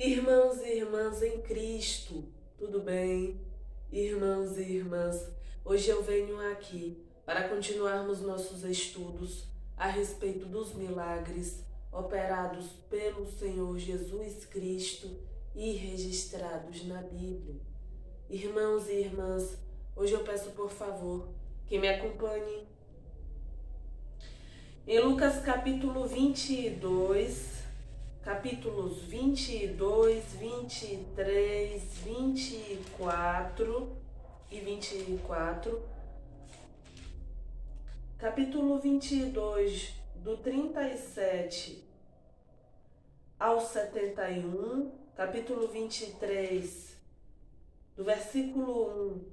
Irmãos e irmãs em Cristo, tudo bem? Irmãos e irmãs, hoje eu venho aqui para continuarmos nossos estudos a respeito dos milagres operados pelo Senhor Jesus Cristo e registrados na Bíblia. Irmãos e irmãs, hoje eu peço por favor que me acompanhem em Lucas capítulo 22, capítulos 22, 23, 24 e 24, capítulo 22, do 37 ao 71, capítulo 23, do versículo 1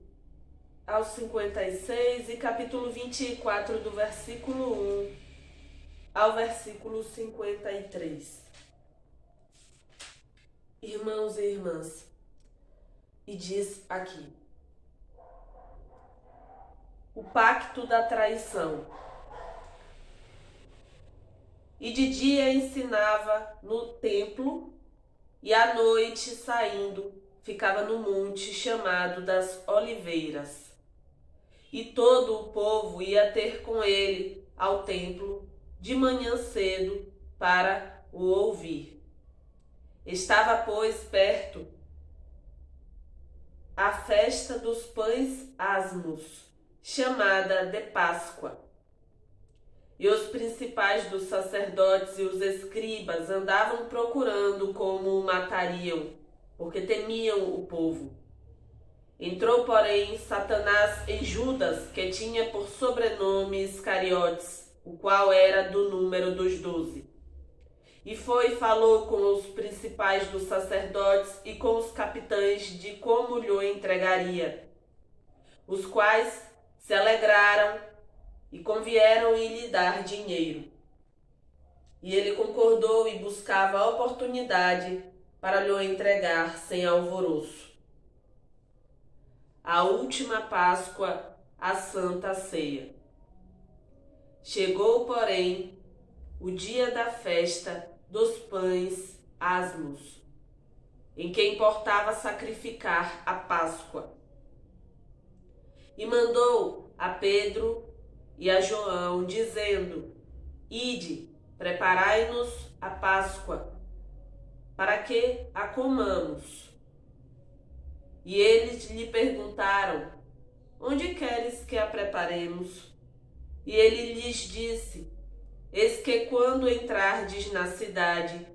ao 56 e capítulo 24, do versículo 1 ao versículo 53. Irmãos e irmãs, e diz aqui: o pacto da traição. E de dia ensinava no templo, e à noite, saindo, ficava no monte chamado das Oliveiras. E todo o povo ia ter com ele ao templo de manhã cedo para o ouvir. Estava, pois, perto a festa dos pães asmos, chamada de Páscoa. E os principais dos sacerdotes e os escribas andavam procurando como o matariam, porque temiam o povo. Entrou, porém, Satanás em Judas, que tinha por sobrenome Iscariotes, o qual era do número dos 12. E foi e falou com os principais dos sacerdotes e com os capitães de como lhe entregaria, os quais se alegraram e convieram em lhe dar dinheiro. E ele concordou e buscava a oportunidade para lhe entregar sem alvoroço. A última Páscoa, a Santa Ceia. Chegou, porém, o dia da festa dos pães asmos, em que importava sacrificar a Páscoa. E mandou a Pedro e a João, dizendo: Ide, preparai-nos a Páscoa, para que a comamos. E eles lhe perguntaram: Onde queres que a preparemos? E ele lhes disse: Eis que quando entrardes na cidade,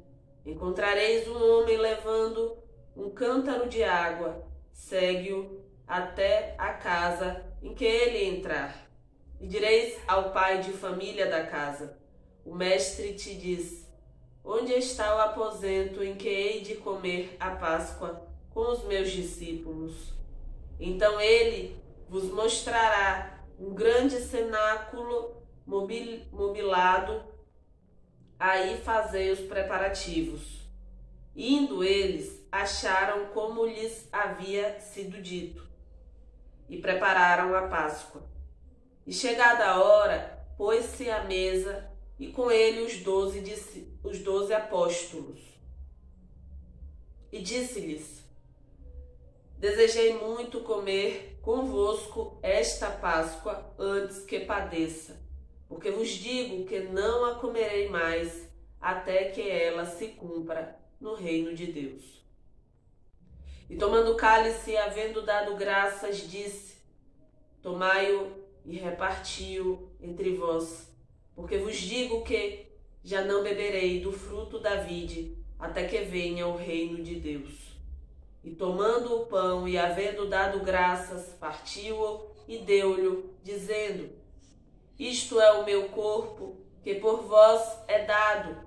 encontrareis um homem levando um cântaro de água. Segue-o até a casa em que ele entrar. E direis ao pai de família da casa: O mestre te diz: Onde está o aposento em que hei de comer a Páscoa com os meus discípulos? Então ele vos mostrará um grande cenáculo mobilado, aí fazei os preparativos. Indo eles, acharam como lhes havia sido dito, e prepararam a Páscoa. E chegada a hora, pôs-se à mesa, e com ele os 12 apóstolos. E disse-lhes: Desejei muito comer convosco esta Páscoa antes que padeça, porque vos digo que não a comerei mais até que ela se cumpra no reino de Deus. E tomando o cálice, havendo dado graças, disse: Tomai-o e reparti-o entre vós, porque vos digo que já não beberei do fruto da vide até que venha o reino de Deus. E tomando o pão e havendo dado graças, partiu-o e deu-lhe, dizendo: Isto é o meu corpo, que por vós é dado.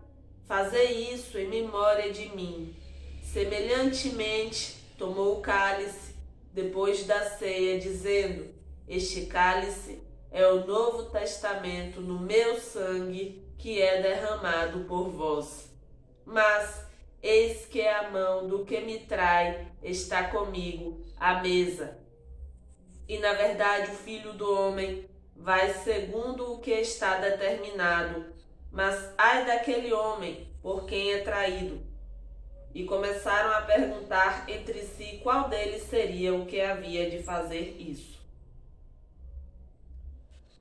Fazei isso em memória de mim. Semelhantemente, tomou o cálice, depois da ceia, dizendo: Este cálice é o Novo Testamento no meu sangue, que é derramado por vós. Mas eis que a mão do que me trai está comigo à mesa. E na verdade o Filho do Homem vai segundo o que está determinado, mas ai daquele homem por quem é traído. e começaram a perguntar entre si qual deles seria o que havia de fazer isso.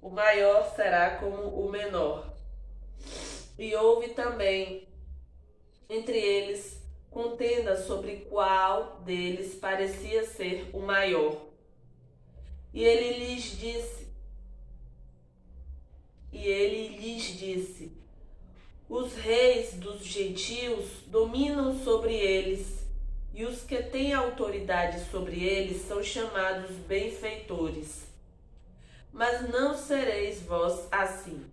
O maior será como o menor. E houve também entre eles contenda sobre qual deles parecia ser o maior. E ele lhes disse: os reis dos gentios dominam sobre eles, e os que têm autoridade sobre eles são chamados benfeitores. Mas não sereis vós assim.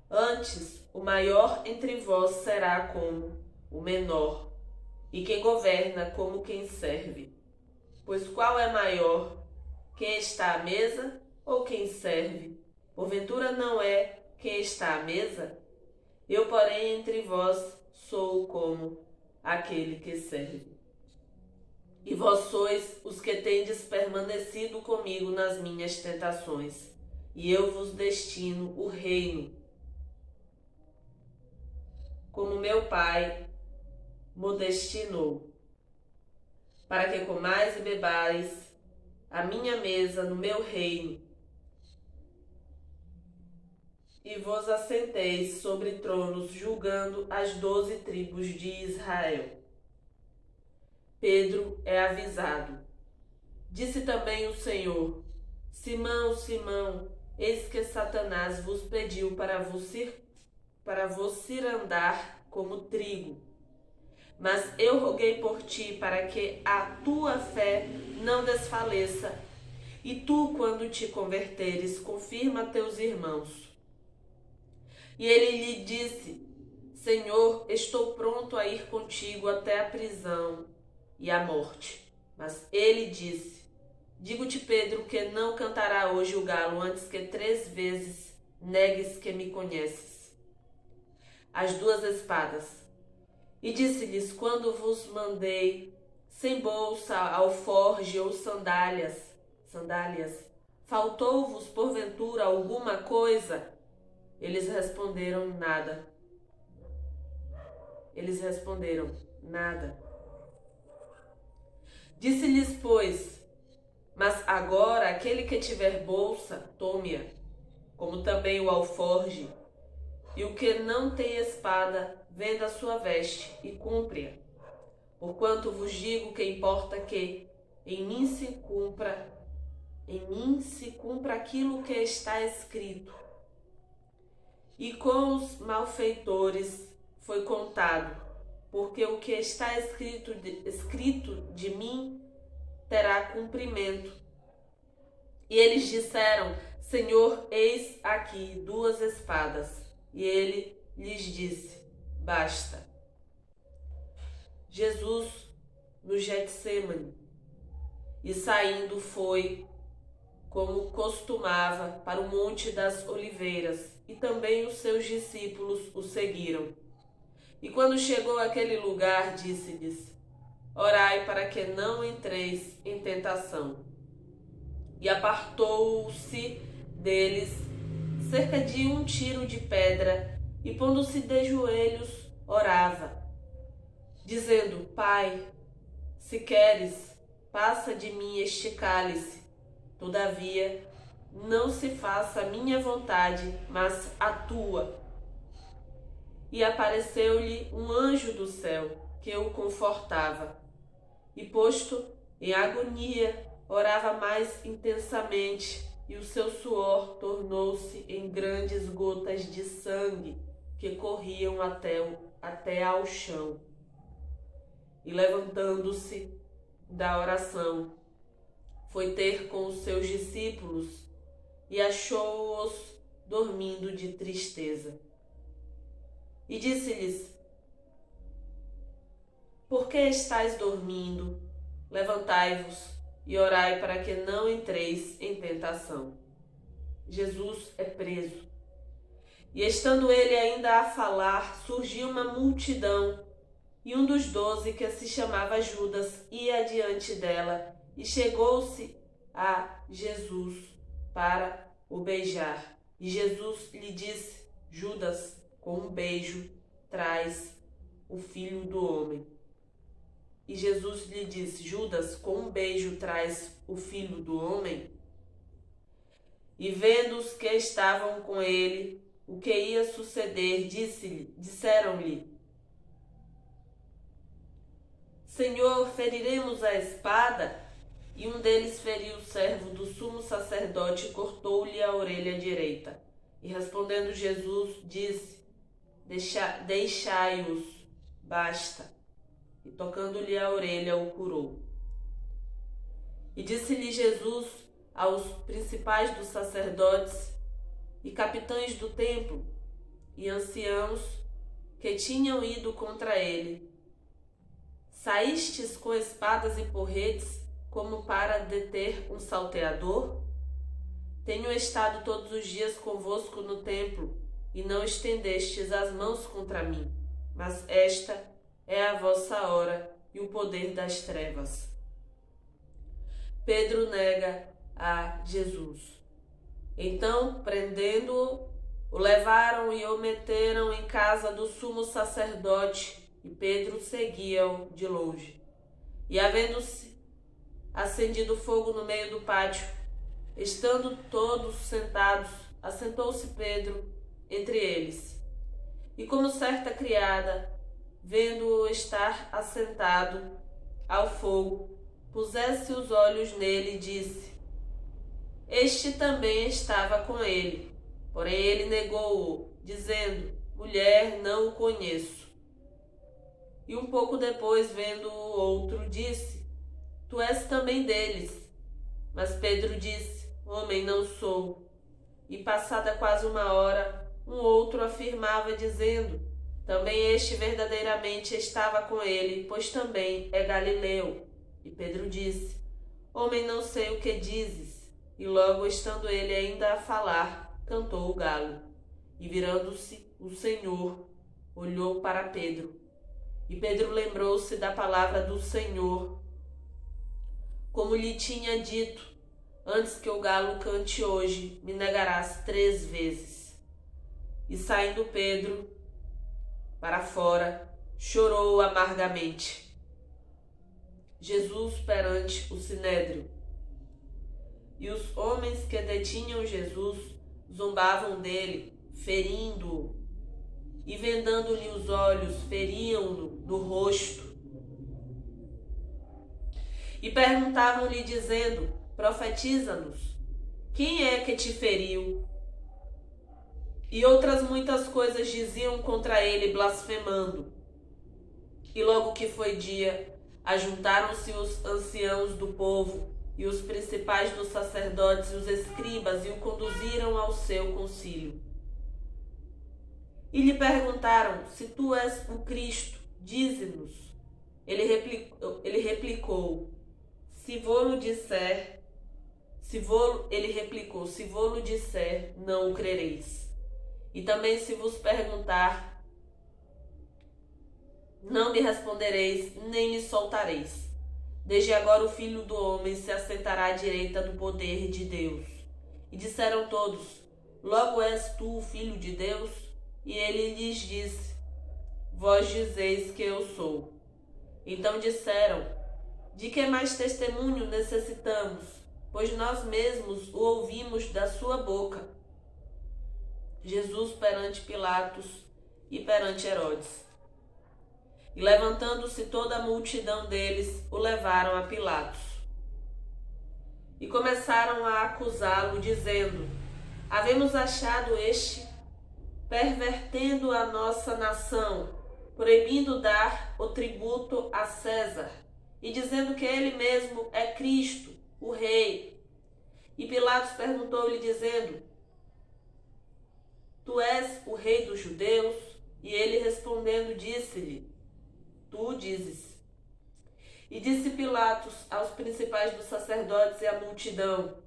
Antes, o maior entre vós será como o menor, e quem governa como quem serve. Pois qual é maior, quem está à mesa ou quem serve? Porventura não é quem está à mesa? Eu, porém, entre vós sou como aquele que serve. E vós sois os que tendes permanecido comigo nas minhas tentações, e eu vos destino o reino, como meu Pai mo destinou, para que comais e bebais a minha mesa no meu reino, e vos assenteis sobre tronos, julgando as 12 tribos de Israel. Pedro é avisado. Disse também o Senhor: Simão, Simão, eis que Satanás vos pediu para vos cirandar como trigo. Mas eu roguei por ti para que a tua fé não desfaleça, e tu, quando te converteres, confirma teus irmãos. E ele lhe disse: Senhor, estou pronto a ir contigo até a prisão e a morte. Mas ele disse: Digo-te, Pedro, que não cantará hoje o galo antes que 3 vezes negues que me conheces. As 2 espadas. E disse-lhes: Quando vos mandei sem bolsa, alforge ou sandálias, faltou-vos porventura alguma coisa? Eles responderam: nada. Disse-lhes, pois: Mas agora aquele que tiver bolsa, tome-a, como também o alforge, e o que não tem espada, venda a sua veste e cumpre-a. Porquanto vos digo que importa que em mim se cumpra aquilo que está escrito. E com os malfeitores foi contado, porque o que está escrito de mim terá cumprimento. E eles disseram: Senhor, eis aqui 2 espadas. E ele lhes disse: basta. Jesus no Getsêmani, e saindo foi, como costumava, para o Monte das Oliveiras, e também os seus discípulos o seguiram. E quando chegou àquele lugar, disse-lhes: Orai para que não entreis em tentação. E apartou-se deles cerca de 1 tiro de pedra, e pondo-se de joelhos, orava, dizendo: Pai, se queres, passa de mim este cálice. Todavia, não se faça a minha vontade, mas a tua. E apareceu-lhe um anjo do céu, que o confortava. E posto em agonia, orava mais intensamente, e o seu suor tornou-se em grandes gotas de sangue, que corriam até ao chão. E levantando-se da oração, foi ter com os seus discípulos, e achou-os dormindo de tristeza. E disse-lhes: Por que estáis dormindo? Levantai-vos e orai para que não entreis em tentação. Jesus é preso. E estando ele ainda a falar, surgiu uma multidão, e um dos 12, que se chamava Judas, ia adiante dela, e chegou-se a Jesus para o beijar. E Jesus lhe disse: Judas, com um beijo, traz o Filho do Homem. E Jesus lhe disse: Judas, com um beijo traz o filho do homem? E vendo os que estavam com ele o que ia suceder, disseram-lhe: Senhor, feriremos a espada? E um deles feriu o servo do sumo sacerdote e cortou-lhe a orelha direita. E respondendo Jesus, disse: Deixai-os, basta. E tocando-lhe a orelha, o curou. E disse-lhe Jesus aos principais dos sacerdotes e capitães do templo e anciãos que tinham ido contra ele: Saístes com espadas e porretes como para deter um salteador? Tenho estado todos os dias convosco no templo e não estendestes as mãos contra mim, mas esta é a vossa hora e o poder das trevas. Pedro nega a Jesus. Então, prendendo-o, o levaram e o meteram em casa do sumo sacerdote, e Pedro seguia-o de longe. E havendo-se acendido fogo no meio do pátio, estando todos sentados, assentou-se Pedro entre eles. E como certa criada, vendo-o estar assentado ao fogo, pusesse os olhos nele e disse: Este também estava com ele. Porém ele negou-o, dizendo: Mulher, não o conheço. E um pouco depois, vendo o outro, disse: Tu és também deles. Mas Pedro disse: Homem, não sou. E passada quase uma hora, um outro afirmava, dizendo: Também este verdadeiramente estava com ele, pois também é galileu. E Pedro disse: Homem, não sei o que dizes. E logo, estando ele ainda a falar, cantou o galo. E virando-se o Senhor, olhou para Pedro. E Pedro lembrou-se da palavra do Senhor, como lhe tinha dito: Antes que o galo cante hoje, me negarás 3 vezes. E saindo Pedro para fora, chorou amargamente. Jesus perante o sinédrio. E os homens que detinham Jesus zombavam dele, ferindo-o, e vendando-lhe os olhos, feriam-no no rosto. E perguntavam-lhe, dizendo: Profetiza-nos, quem é que te feriu? E outras muitas coisas diziam contra ele, blasfemando. E logo que foi dia, ajuntaram-se os anciãos do povo e os principais dos sacerdotes e os escribas, e o conduziram ao seu concílio. E lhe perguntaram: Se tu és o Cristo, dize-nos. Ele replicou: Se vô-lo disser, não o crereis. E também se vos perguntar, não me respondereis, nem me soltareis. Desde agora o Filho do Homem se assentará à direita do poder de Deus. E disseram todos: Logo és tu o Filho de Deus? E ele lhes disse: Vós dizeis que eu sou. Então disseram: De que mais testemunho necessitamos? Pois nós mesmos o ouvimos da sua boca. Jesus perante Pilatos e perante Herodes. E levantando-se toda a multidão deles, o levaram a Pilatos. E começaram a acusá-lo, dizendo: Havemos achado este pervertendo a nossa nação, proibindo dar o tributo a César, e dizendo que ele mesmo é Cristo, o Rei. E Pilatos perguntou-lhe, dizendo: Tu és o Rei dos judeus? E ele respondendo disse-lhe: Tu dizes. E disse Pilatos aos principais dos sacerdotes e à multidão: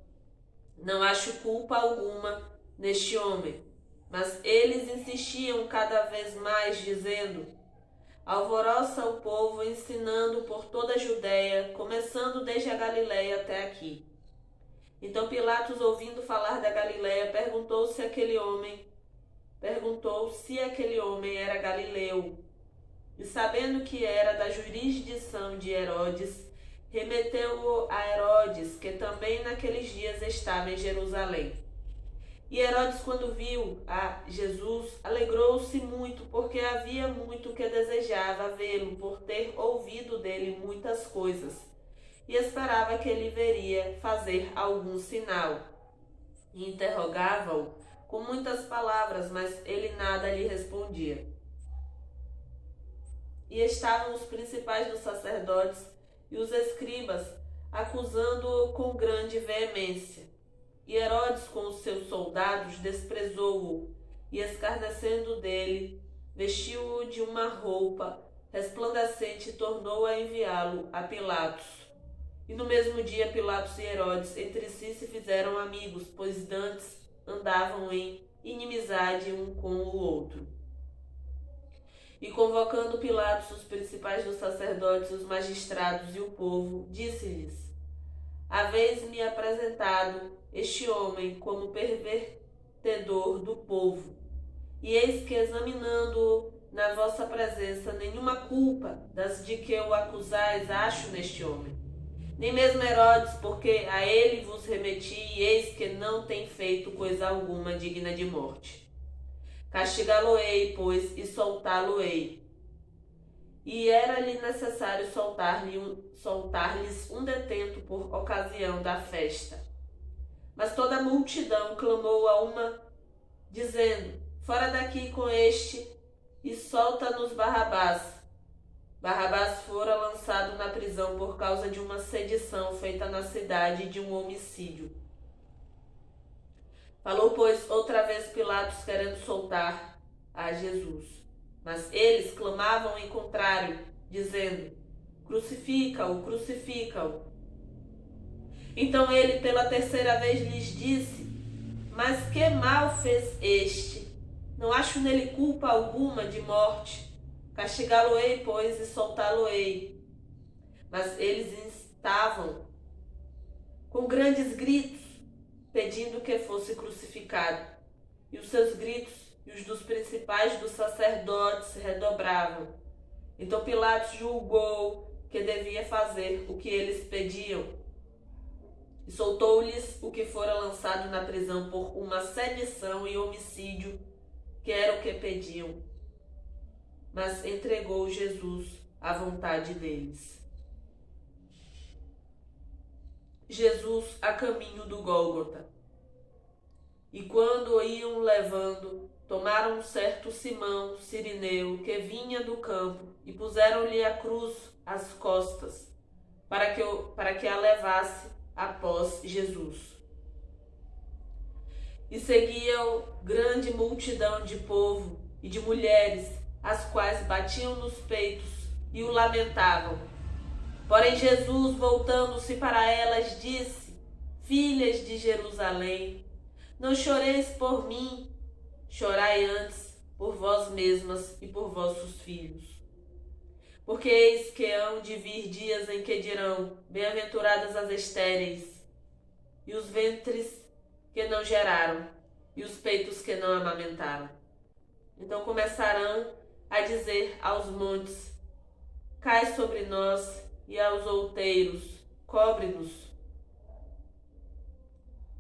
Não acho culpa alguma neste homem. Mas eles insistiam cada vez mais, dizendo: Alvoroça o povo, ensinando por toda a Judéia, começando desde a Galiléia até aqui. Então Pilatos, ouvindo falar da Galiléia, perguntou se aquele homem era galileu. E sabendo que era da jurisdição de Herodes, remeteu-o a Herodes, que também naqueles dias estava em Jerusalém. E Herodes, quando viu a Jesus, alegrou-se muito, porque havia muito que desejava vê-lo, por ter ouvido dele muitas coisas, e esperava que ele veria fazer algum sinal. E interrogava-o com muitas palavras, mas ele nada lhe respondia. E estavam os principais dos sacerdotes e os escribas acusando-o com grande veemência. E Herodes, com os seus soldados, desprezou-o e, escarnecendo dele, vestiu-o de uma roupa resplandecente e tornou a enviá-lo a Pilatos. E no mesmo dia Pilatos e Herodes entre si se fizeram amigos, pois dantes andavam em inimizade um com o outro. E convocando Pilatos os principais dos sacerdotes, os magistrados e o povo, disse-lhes: haveis-me apresentado este homem como pervertedor do povo, e eis que, examinando-o na vossa presença, nenhuma culpa das de que o acusais acho neste homem. Nem mesmo Herodes, porque a ele vos remeti, e eis que não tem feito coisa alguma digna de morte. Castigá-lo-ei, pois, e soltá-lo-ei. E era-lhe necessário soltar-lhes um detento por ocasião da festa. Mas toda a multidão clamou a uma, dizendo: fora daqui com este, e solta-nos Barrabás. Barrabás fora lançado na prisão por causa de uma sedição feita na cidade e de um homicídio. Falou, pois, outra vez Pilatos, querendo soltar a Jesus. Mas eles clamavam em contrário, dizendo: crucifica-o, crucifica-o. Então ele pela terceira vez lhes disse: mas que mal fez este? Não acho nele culpa alguma de morte. Castigá-lo-ei, pois, e soltá-lo-ei. Mas eles instavam com grandes gritos, pedindo que fosse crucificado. E os seus gritos e os dos principais dos sacerdotes se redobravam. Então Pilatos julgou que devia fazer o que eles pediam, e soltou-lhes o que fora lançado na prisão por uma sedição e homicídio, que era o que pediam. Mas entregou Jesus à vontade deles. Jesus a caminho do Gólgota. E quando o iam levando, tomaram um certo Simão Cirineu, que vinha do campo, e puseram-lhe a cruz às costas, para que a levasse após Jesus. E seguia-o grande multidão de povo e de mulheres, as quais batiam nos peitos e o lamentavam. Porém Jesus, voltando-se para elas, disse: filhas de Jerusalém, não choreis por mim, chorai antes por vós mesmas e por vossos filhos. Porque eis que hão de vir dias em que dirão: bem-aventuradas as estéreis, e os ventres que não geraram, e os peitos que não amamentaram. Então começarão a dizer aos montes: cai sobre nós, e aos outeiros: cobre-nos.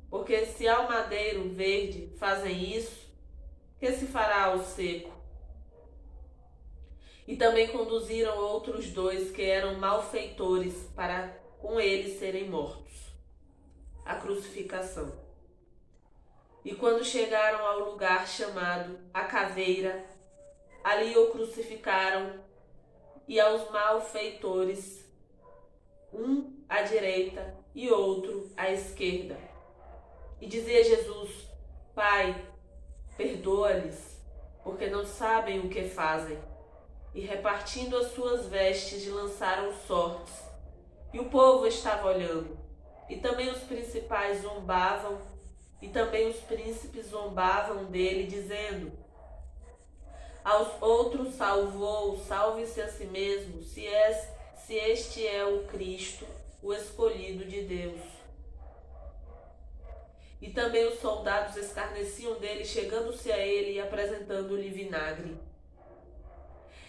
Porque se ao madeiro verde fazem isso, que se fará ao seco? E também conduziram outros dois que eram malfeitores, para com eles serem mortos. A crucificação. E quando chegaram ao lugar chamado a Caveira, ali o crucificaram, e aos malfeitores, um à direita e outro à esquerda. E dizia Jesus: Pai, perdoa-lhes, porque não sabem o que fazem. E repartindo as suas vestes, lançaram sortes. E o povo estava olhando. E também os principais zombavam, e também os príncipes zombavam dele, dizendo: aos outros salvou, salve-se a si mesmo, se este é o Cristo, o escolhido de Deus. E também os soldados escarneciam dele, chegando-se a ele e apresentando-lhe vinagre.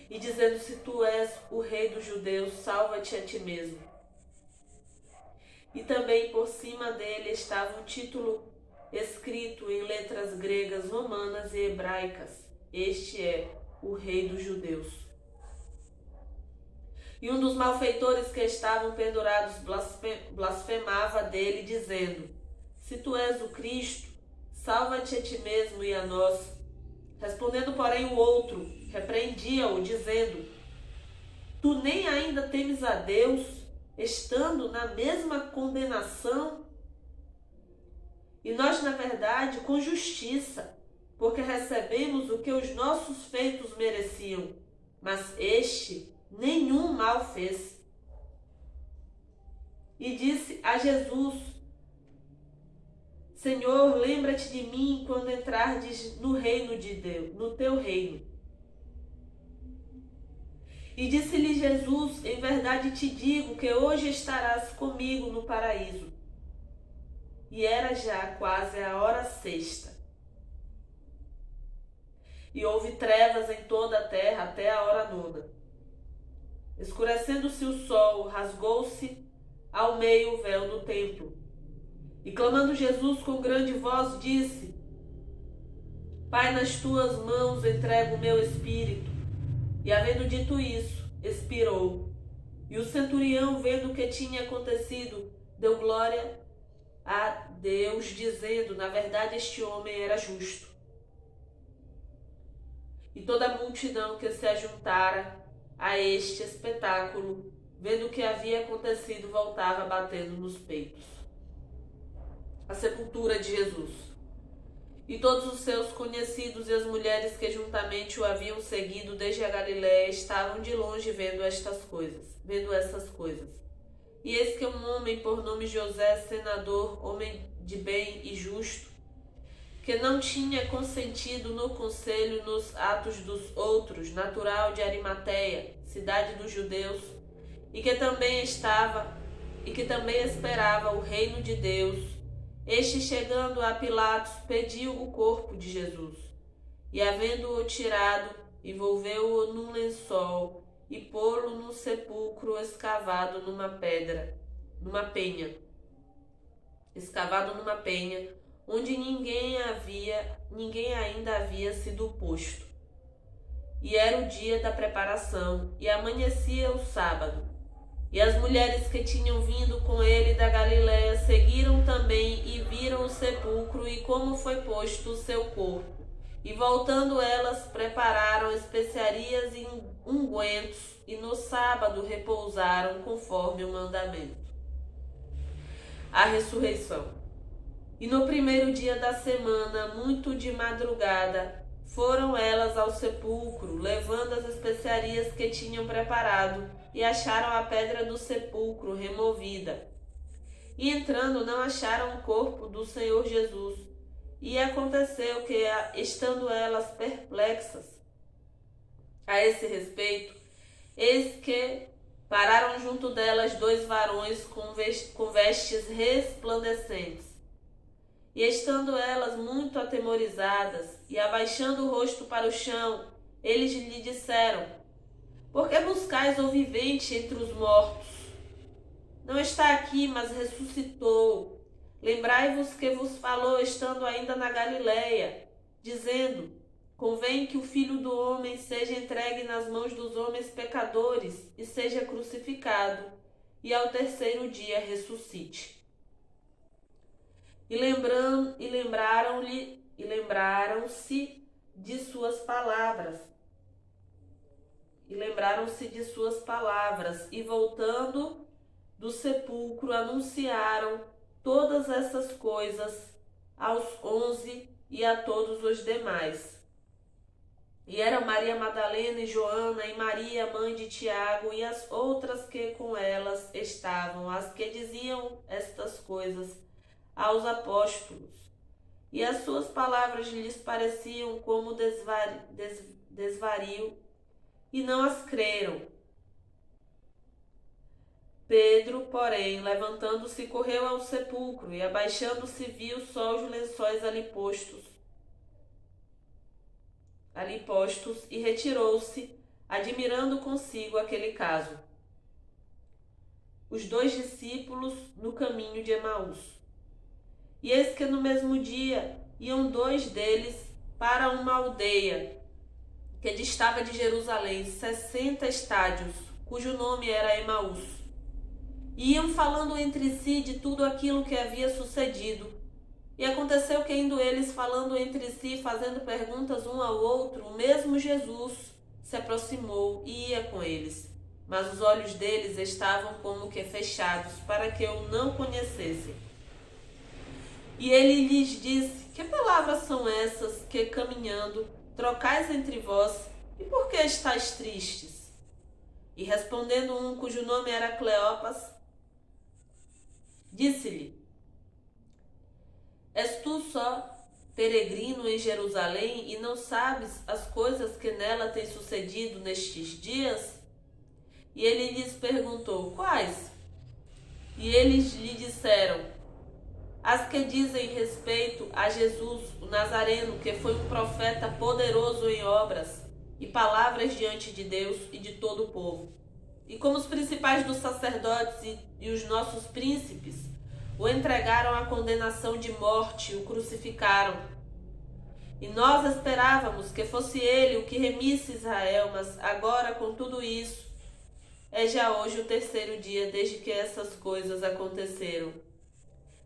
e dizendo: se tu és o rei dos judeus, salva-te a ti mesmo. E também por cima dele estava um título escrito em letras gregas, romanas e hebraicas: este é o rei dos judeus. E um dos malfeitores que estavam pendurados blasfemava dele, dizendo: se tu és o Cristo, salva-te a ti mesmo e a nós. Respondendo, porém, o outro repreendia-o, dizendo: tu nem ainda temes a Deus, estando na mesma condenação? E nós, na verdade, com justiça, porque recebemos o que os nossos feitos mereciam, mas este nenhum mal fez. E disse a Jesus: Senhor, lembra-te de mim quando entrardes no reino de Deus, no teu reino. E disse-lhe Jesus: em verdade te digo que hoje estarás comigo no paraíso. E era já quase a hora sexta. E houve trevas em toda a terra até a hora nona. Escurecendo-se o sol, rasgou-se ao meio o véu do templo. E clamando Jesus com grande voz, disse: Pai, nas tuas mãos entrego o meu espírito. E havendo dito isso, expirou. E o centurião, vendo o que tinha acontecido, deu glória a Deus, dizendo: na verdade este homem era justo. E toda a multidão que se ajuntara a este espetáculo, vendo o que havia acontecido, voltava batendo nos peitos. A sepultura de Jesus. E todos os seus conhecidos e as mulheres que juntamente o haviam seguido desde a Galiléia estavam de longe vendo essas coisas. E eis que um homem por nome José, senador, homem de bem e justo, que não tinha consentido no conselho nos atos dos outros, natural de Arimateia, cidade dos judeus, e que também esperava o reino de Deus, este, chegando a Pilatos, pediu o corpo de Jesus. E, havendo-o tirado, envolveu-o num lençol e pô-lo num sepulcro escavado numa penha, onde ninguém ainda havia sido posto. E era o dia da preparação, e amanhecia o sábado. E as mulheres que tinham vindo com ele da Galiléia seguiram também e viram o sepulcro e como foi posto o seu corpo. E voltando elas, prepararam especiarias e ungüentos, e no sábado repousaram conforme o mandamento. A ressurreição. E no primeiro dia da semana, muito de madrugada, foram elas ao sepulcro, levando as especiarias que tinham preparado, e acharam a pedra do sepulcro removida. E entrando, não acharam o corpo do Senhor Jesus. E aconteceu que, estando elas perplexas a esse respeito, eis que pararam junto delas 2 varões com vestes resplandecentes. E estando elas muito atemorizadas e abaixando o rosto para o chão, eles lhe disseram: por que buscais o vivente entre os mortos? Não está aqui, mas ressuscitou. Lembrai-vos que vos falou estando ainda na Galiléia, dizendo: convém que o Filho do Homem seja entregue nas mãos dos homens pecadores e seja crucificado, e ao terceiro dia ressuscite. E lembraram-se de suas palavras. E voltando do sepulcro, anunciaram todas essas coisas aos 11 e a todos os demais. E eram Maria Madalena e Joana e Maria, mãe de Tiago, e as outras que com elas estavam, as que diziam estas coisas aos apóstolos. E as suas palavras lhes pareciam como desvario, e não as creram. Pedro, porém, levantando-se, correu ao sepulcro, e abaixando-se, viu só os lençóis ali postos, e retirou-se admirando consigo aquele caso. Os 2 discípulos no caminho de Emaús. E eis que no mesmo dia iam 2 deles para uma aldeia que distava de Jerusalém 60 estádios, cujo nome era Emaús. E iam falando entre si de tudo aquilo que havia sucedido. E aconteceu que, indo eles falando entre si, fazendo perguntas um ao outro, o mesmo Jesus se aproximou e ia com eles. Mas os olhos deles estavam como que fechados, para que o não conhecessem. E ele lhes disse: que palavras são essas que, caminhando, trocais entre vós, e por que estáis tristes? E respondendo um, cujo nome era Cleopas, disse-lhe: és tu só peregrino em Jerusalém e não sabes as coisas que nela têm sucedido nestes dias? E ele lhes perguntou: quais? E eles lhe disseram: as que dizem respeito a Jesus, o Nazareno, que foi um profeta poderoso em obras e palavras diante de Deus e de todo o povo. E como os principais dos sacerdotes e os nossos príncipes o entregaram à condenação de morte e o crucificaram. E nós esperávamos que fosse ele o que remisse Israel, mas agora, com tudo isso, é já hoje o 3º dia desde que essas coisas aconteceram.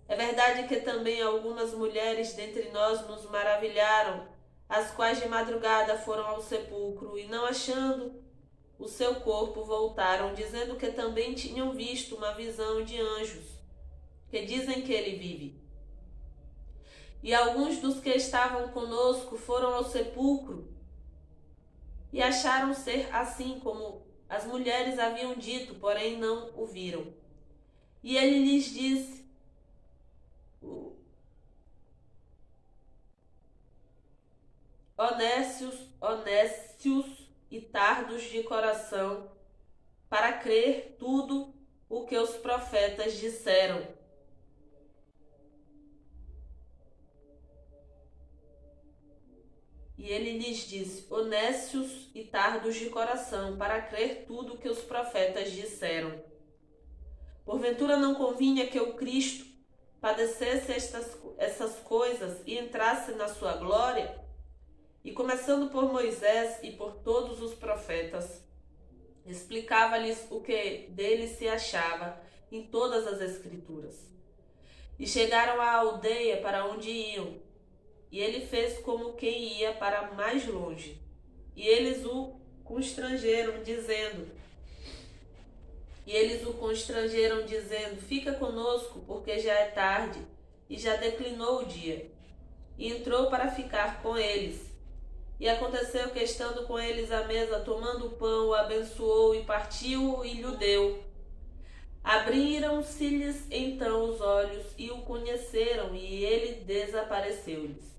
É verdade que também algumas mulheres dentre nós nos maravilharam, as quais de madrugada foram ao sepulcro e, não achando o seu corpo, voltaram, dizendo que também tinham visto uma visão de anjos, que dizem que ele vive. E alguns dos que estavam conosco foram ao sepulcro e acharam ser assim como as mulheres haviam dito, porém não o viram. E ele lhes disse: honestos e tardos de coração, para crer tudo o que os profetas disseram. E ele lhes disse: honestos e tardos de coração, para crer tudo o que os profetas disseram. Porventura não convinha que o Cristo padecesse essas coisas e entrasse na sua glória? E começando por Moisés e por todos os profetas, explicava-lhes o que dele se achava em todas as Escrituras. E chegaram à aldeia para onde iam, e ele fez como quem ia para mais longe. E eles o constrangeram, dizendo: fica conosco, porque já é tarde, e já declinou o dia. E entrou para ficar com eles. E aconteceu que, estando com eles à mesa, tomando o pão, o abençoou e partiu e lhe deu. Abriram-se-lhes então os olhos e o conheceram, e ele desapareceu-lhes.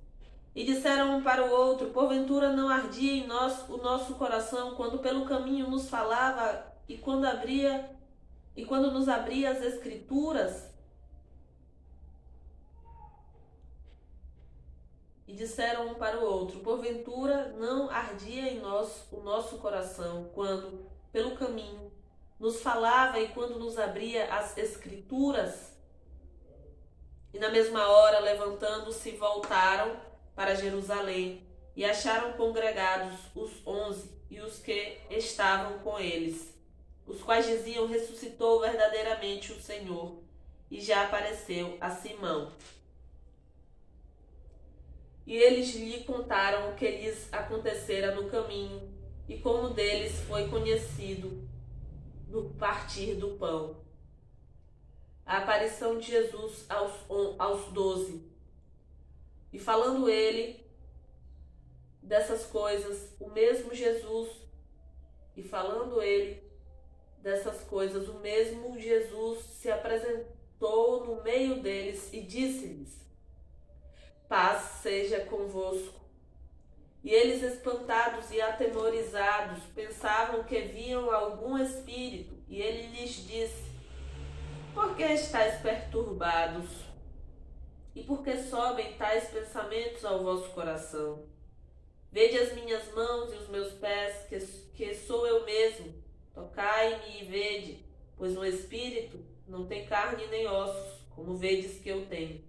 E disseram um para o outro: porventura não ardia em nós o nosso coração quando pelo caminho nos falava e quando nos abria as Escrituras? E disseram um para o outro: porventura não ardia em nós o nosso coração quando pelo caminho nos falava e quando nos abria as Escrituras? E na mesma hora, levantando-se, voltaram para Jerusalém e acharam congregados os 11 e os que estavam com eles, os quais diziam: ressuscitou verdadeiramente o Senhor e já apareceu a Simão. E eles lhe contaram o que lhes acontecera no caminho e como deles foi conhecido no partir do pão. A aparição de Jesus aos 12. E falando ele dessas coisas, o mesmo Jesus se apresentou no meio deles e disse-lhes: paz seja convosco. E eles, espantados e atemorizados, pensavam que viam algum espírito. E ele lhes disse: por que estáis perturbados? E por que sobem tais pensamentos ao vosso coração? Vede as minhas mãos e os meus pés, que sou eu mesmo. Tocai-me e vede, pois no espírito não tem carne nem ossos, como vedes que eu tenho.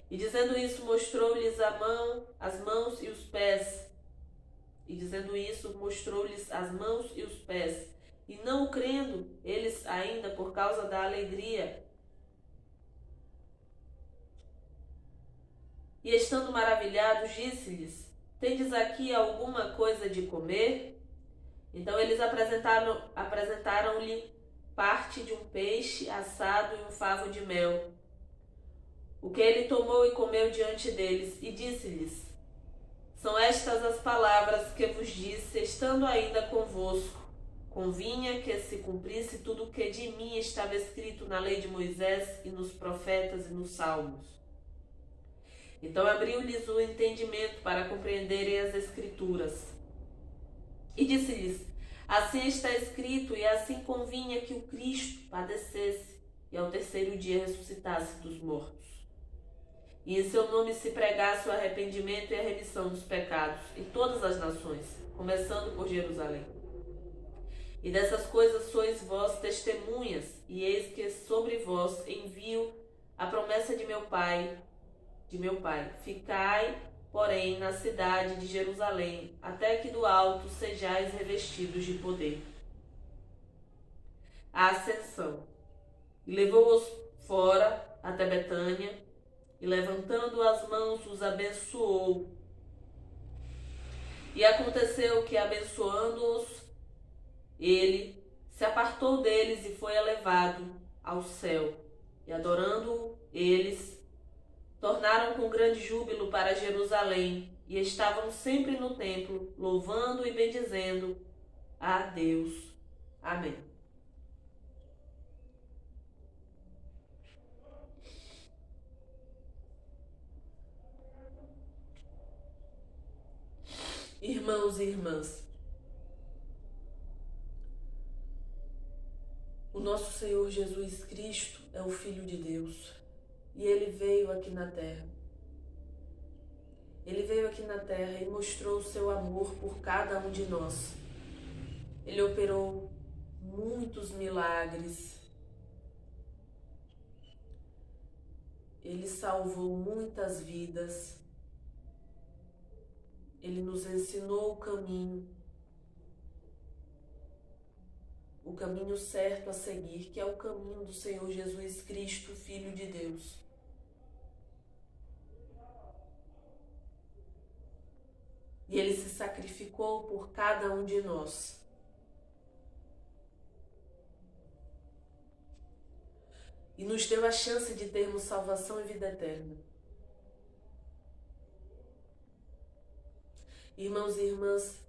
E dizendo isso, mostrou-lhes as mãos e os pés. E dizendo isso, mostrou-lhes as mãos e os pés. E não crendo, eles ainda por causa da alegria, e estando maravilhados, disse-lhes: tendes aqui alguma coisa de comer? Então eles apresentaram-lhe parte de um peixe assado e um favo de mel, o que ele tomou e comeu diante deles, e disse-lhes: são estas as palavras que vos disse, estando ainda convosco. Convinha que se cumprisse tudo o que de mim estava escrito na lei de Moisés e nos profetas e nos salmos. Então abriu-lhes o entendimento para compreenderem as Escrituras. E disse-lhes: assim está escrito, e assim convinha que o Cristo padecesse e ao terceiro dia ressuscitasse dos mortos. E em seu nome se pregasse o arrependimento e a remissão dos pecados em todas as nações, começando por Jerusalém. E dessas coisas sois vós testemunhas, e eis que sobre vós envio a promessa de meu Pai. Ficai, porém, na cidade de Jerusalém, até que do alto sejais revestidos de poder. A ascensão. E levou-os fora até Betânia, e levantando as mãos os abençoou. E aconteceu que, abençoando-os, ele se apartou deles e foi elevado ao céu. E adorando-o, eles tornaram com grande júbilo para Jerusalém, e estavam sempre no templo, louvando e bendizendo a Deus. Amém. Irmãos e irmãs, o nosso Senhor Jesus Cristo é o Filho de Deus, e Ele veio aqui na Terra. Ele veio aqui na Terra e mostrou o seu amor por cada um de nós. Ele operou muitos milagres. Ele salvou muitas vidas. Ele nos ensinou o caminho certo a seguir, que é o caminho do Senhor Jesus Cristo, Filho de Deus. E Ele se sacrificou por cada um de nós. E nos deu a chance de termos salvação e vida eterna. Irmãos e irmãs,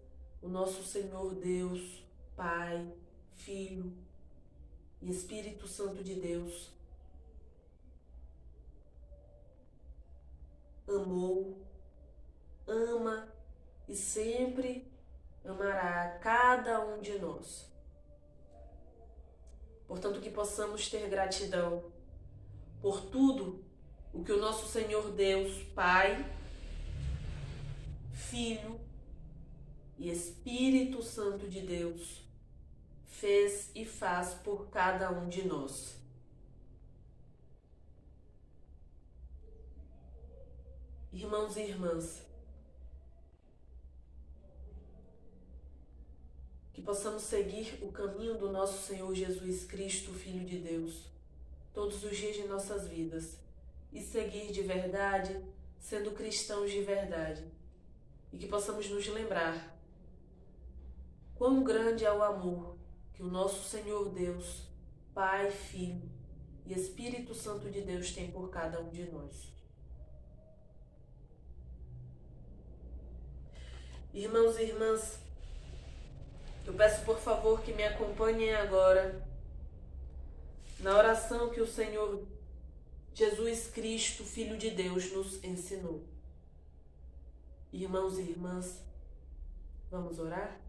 o nosso Senhor Deus, Pai, Filho e Espírito Santo de Deus amou, ama e sempre amará cada um de nós. Portanto, que possamos ter gratidão por tudo o que o nosso Senhor Deus, Pai, Filho e Espírito Santo de Deus fez e faz por cada um de nós. Irmãos e irmãs, que possamos seguir o caminho do nosso Senhor Jesus Cristo, Filho de Deus, todos os dias de nossas vidas, e seguir de verdade, sendo cristãos de verdade, e que possamos nos lembrar quão grande é o amor que o nosso Senhor Deus, Pai, Filho e Espírito Santo de Deus tem por cada um de nós. Irmãos e irmãs, eu peço por favor que me acompanhem agora na oração que o Senhor Jesus Cristo, Filho de Deus, nos ensinou. Irmãos e irmãs, vamos orar?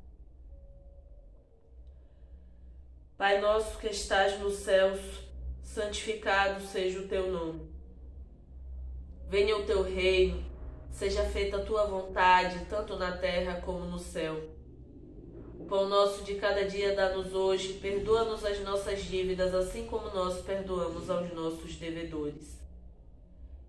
Pai nosso que estás nos céus, santificado seja o teu nome. Venha o teu reino, Seja feita a tua vontade, tanto na terra como no céu. O pão nosso de cada dia dá-nos hoje, perdoa-nos as nossas dívidas, assim como nós perdoamos aos nossos devedores.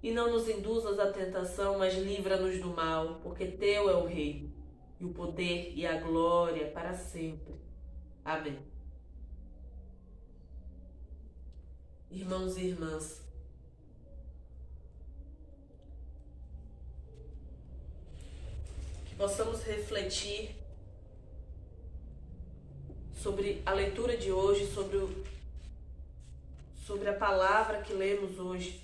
E não nos induzas à tentação, mas livra-nos do mal, porque teu é o reino, e o poder e a glória para sempre. Amém. Irmãos e irmãs, que possamos refletir sobre a leitura de hoje, sobre a palavra que lemos hoje.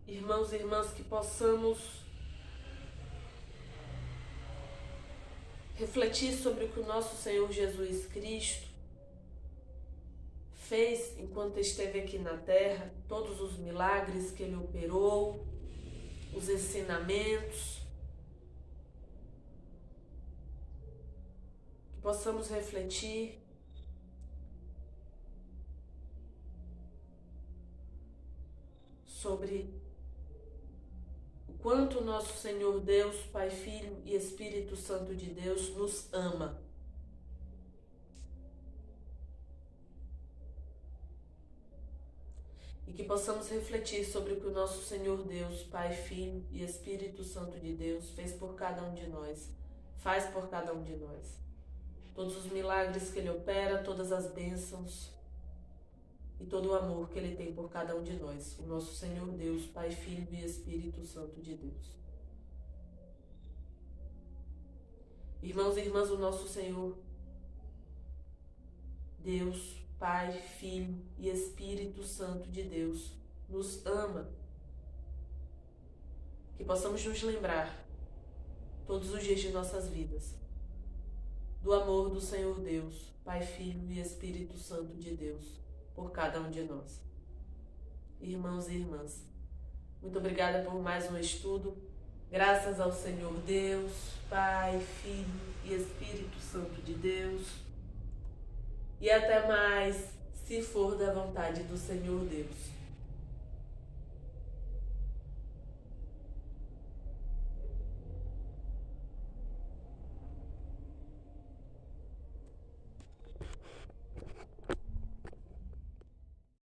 Irmãos e irmãs, que possamos refletir sobre o que o nosso Senhor Jesus Cristo fez enquanto esteve aqui na terra, todos os milagres que ele operou, os ensinamentos. Que possamos refletir sobre o quanto o nosso Senhor Deus, Pai, Filho e Espírito Santo de Deus nos ama. E que possamos refletir sobre o que o nosso Senhor Deus, Pai, Filho e Espírito Santo de Deus fez por cada um de nós, faz por cada um de nós. Todos os milagres que Ele opera, todas as bênçãos e todo o amor que Ele tem por cada um de nós, o nosso Senhor Deus, Pai, Filho e Espírito Santo de Deus. Irmãos e irmãs, o nosso Senhor Deus, Pai, Filho e Espírito Santo de Deus nos ama. Que possamos nos lembrar todos os dias de nossas vidas do amor do Senhor Deus, Pai, Filho e Espírito Santo de Deus por cada um de nós. Irmãos e irmãs, muito obrigada por mais um estudo. Graças ao Senhor Deus, Pai, Filho e Espírito Santo de Deus. E até mais, se for da vontade do Senhor Deus.